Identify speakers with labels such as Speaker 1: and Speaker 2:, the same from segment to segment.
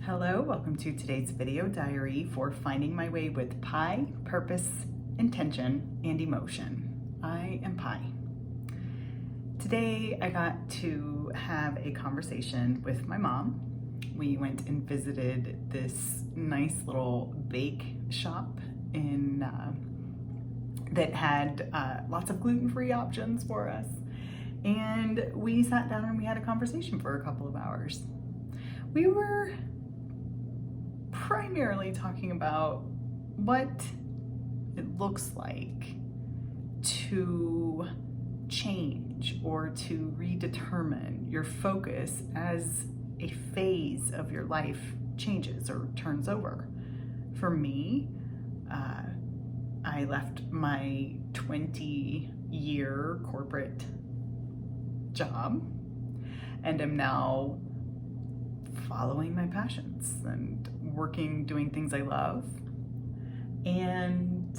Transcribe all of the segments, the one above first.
Speaker 1: Hello, welcome to today's video diary for finding my way with Pi, purpose, intention, and emotion. I am Pi. Today I got to have a conversation with my mom. We went and visited this nice little bake shop in that had lots of gluten-free options for us. And we sat down and we had a conversation for a couple of hours. We were primarily talking about what it looks like to change or to redetermine your focus as a phase of your life changes or turns over. For me, I left my 20-year corporate job and am now following my passions and working, doing things I love, and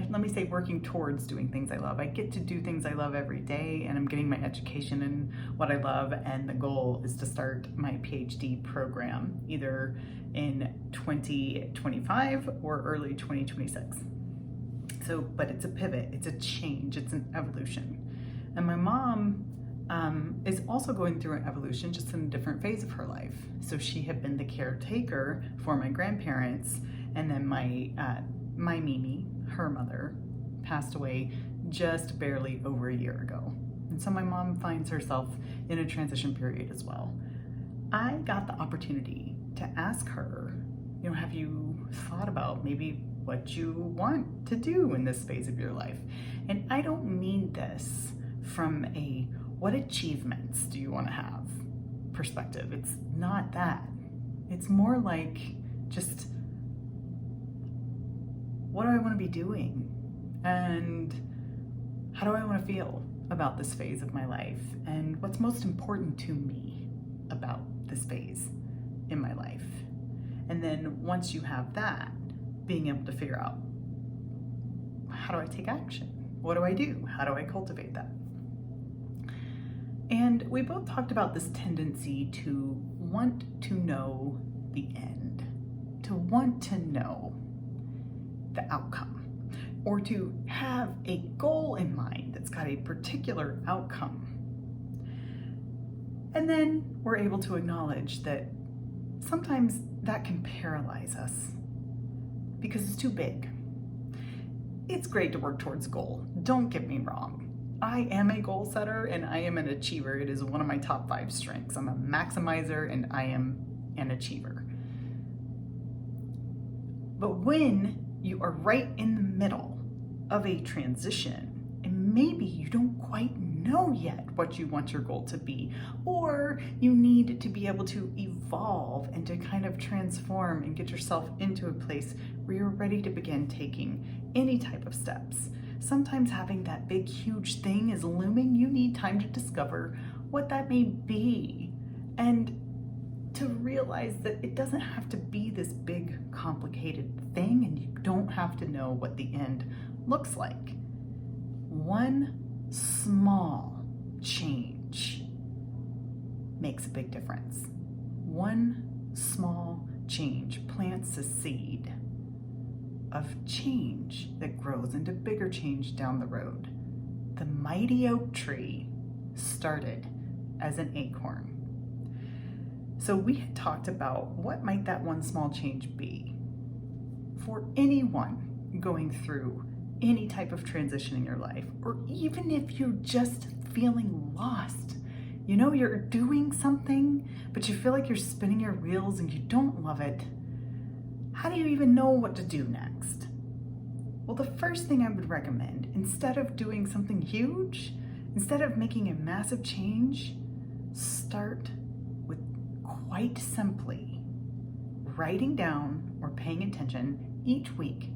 Speaker 1: let me say working towards doing things I love. I get to do things I love every day, and I'm getting my education in what I love, and the goal is to start my PhD program either in 2025 or early 2026. So, but it's a pivot, it's a change, it's an evolution. And my mom is also going through an evolution, just in a different phase of her life. So she had been the caretaker for my grandparents, and then my Mimi, her mother, passed away just barely over a year ago. And so my mom finds herself in a transition period as well. I got the opportunity to ask her, have you thought about maybe what you want to do in this phase of your life? And I don't mean this from a what achievements do you want to have perspective. It's not that. It's more like just what do I want to be doing and how do I want to feel about this phase of my life and what's most important to me about this phase in my life. And then once you have that, being able to figure out, how do I take action? What do I do? How do I cultivate that? And we both talked about this tendency to want to know the end, to want to know the outcome, or to have a goal in mind that's got a particular outcome. And then we're able to acknowledge that sometimes that can paralyze us because it's too big. It's great to work towards a goal, don't get me wrong. I am a goal setter and I am an achiever. It is one of my top 5 strengths. I'm a maximizer and I am an achiever. But when you are right in the middle of a transition and maybe you don't quite know yet what you want your goal to be, or you need to be able to evolve and to kind of transform and get yourself into a place where you're ready to begin taking any type of steps. Sometimes having that big, huge thing is looming. You need time to discover what that may be and to realize that it doesn't have to be this big, complicated thing, and you don't have to know what the end looks like. One small change makes a big difference. One small change plants a seed of change that grows into bigger change down the road. The mighty oak tree started as an acorn. So we had talked about what might that one small change be for anyone going through any type of transition in your life, or even if you're just feeling lost. You're doing something, but you feel like you're spinning your wheels and you don't love it. How do you even know what to do next? Well, the first thing I would recommend, instead of doing something huge, instead of making a massive change, start with quite simply writing down or paying attention each week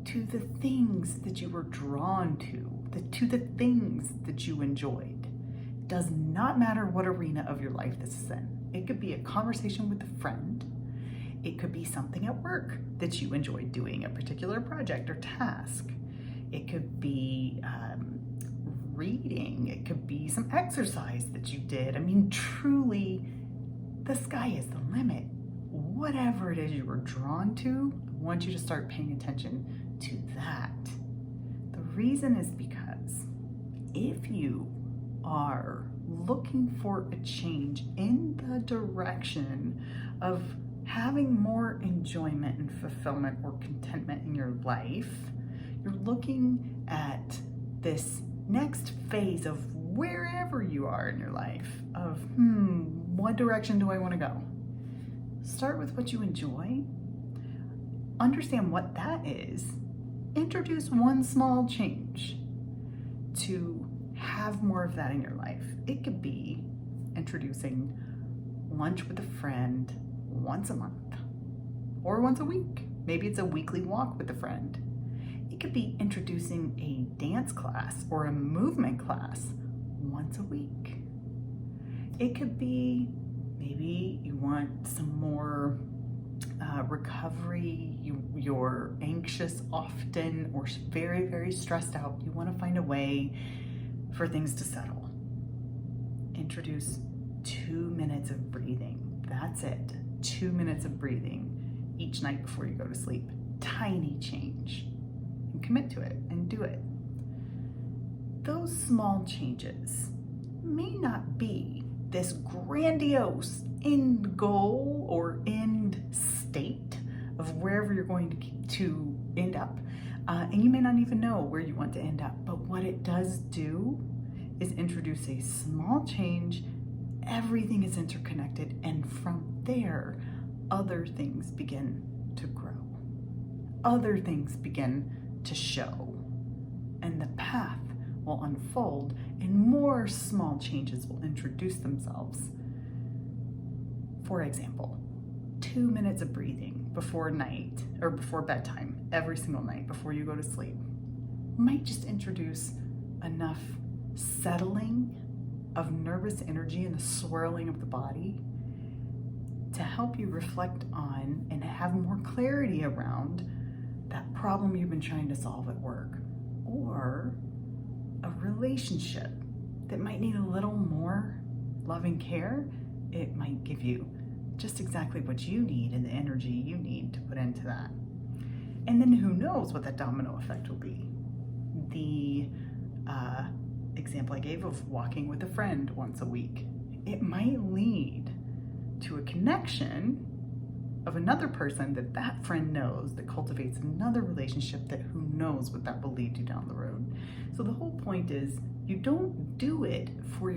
Speaker 1: to the things that you were drawn to the things that you enjoyed. It does not matter what arena of your life this is in. It could be a conversation with a friend. It could be something at work that you enjoyed doing, a particular project or task. It could be reading. It could be some exercise that you did. Truly, the sky is the limit. whatever it is you were drawn to, I want you to start paying attention to that. The reason is because if you are looking for a change in the direction of having more enjoyment and fulfillment or contentment in your life, you're looking at this next phase of wherever you are in your life of, what direction do I want to go? Start with what you enjoy. Understand what that is. Introduce one small change to have more of that in your life. It could be introducing lunch with a friend once a month or once a week. Maybe it's a weekly walk with a friend. It could be introducing a dance class or a movement class once a week. It could be maybe you want some more recovery, you're anxious often or very, very stressed out. You want to find a way for things to settle. Introduce 2 minutes of breathing. That's it. 2 minutes of breathing each night before you go to sleep. Tiny change. And commit to it and do it. Those small changes may not be this grandiose end goal or end state of wherever you're going to end up. And you may not even know where you want to end up. But what it does do is introduce a small change. Everything is interconnected. And from there, other things begin to grow. Other things begin to show. And the path will unfold and more small changes will introduce themselves. For example, 2 minutes of breathing before night or before bedtime, every single night before you go to sleep, might just introduce enough settling of nervous energy and the swirling of the body to help you reflect on and have more clarity around that problem you've been trying to solve at work, or a relationship that might need a little more loving care. It might give you just exactly what you need and the energy you need to put into that. And then who knows what that domino effect will be. The example I gave of walking with a friend once a week, it might lead to a connection of another person that friend knows, that cultivates another relationship that who knows what that will lead to down the road. So the whole point is you don't do it for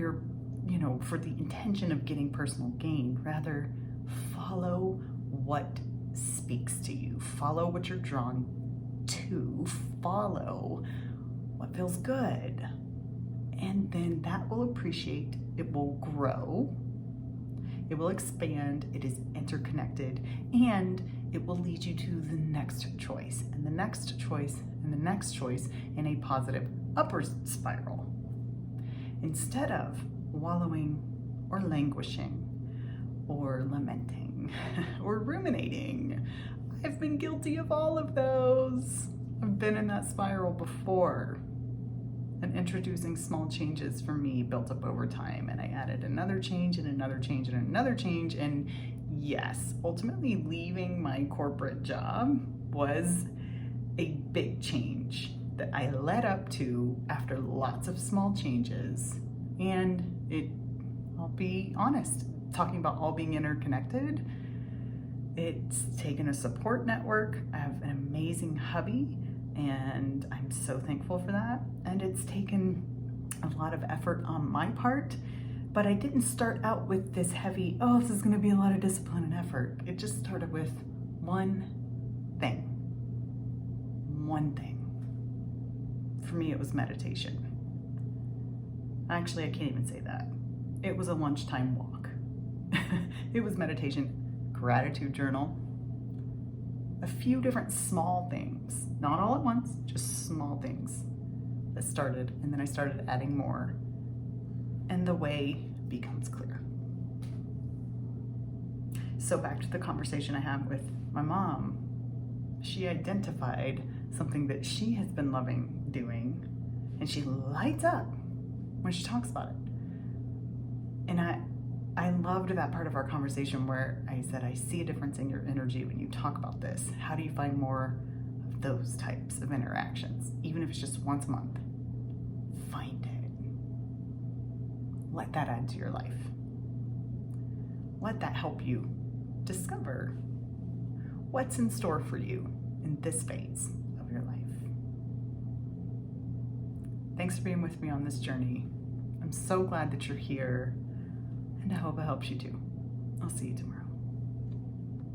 Speaker 1: for the intention of getting personal gain. Rather, follow what speaks to you. Follow what you're drawn to. Follow what feels good. And then that will appreciate, it will grow, it will expand, it is interconnected, and it will lead you to the next choice, and the next choice, and the next choice in a positive upward spiral. Instead of wallowing or languishing or lamenting or ruminating. I've been guilty of all of those. I've been in that spiral before. And introducing small changes for me built up over time, and I added another change and another change and another change, and yes, ultimately leaving my corporate job was a big change that I led up to after lots of small changes. And I'll be honest, talking about all being interconnected, it's taken a support network. I have an amazing hubby, and I'm so thankful for that. And it's taken a lot of effort on my part, but I didn't start out with this heavy, this is gonna be a lot of discipline and effort. It just started with one thing. One thing. For me, it was meditation. Actually, I can't even say that. It was a lunchtime walk. It was meditation, gratitude journal, a few different small things, not all at once, just small things that started, and then I started adding more, and the way becomes clear. So back to the conversation I had with my mom. She identified something that she has been loving doing, and she lights up when she talks about it. And I loved that part of our conversation where I said, I see a difference in your energy when you talk about this. How do you find more of those types of interactions, even if it's just once a month? Find it. Let that add to your life. Let that help you discover what's in store for you in this phase of your life. Thanks for being with me on this journey. I'm so glad that you're here, and I hope it helps you too. I'll see you tomorrow.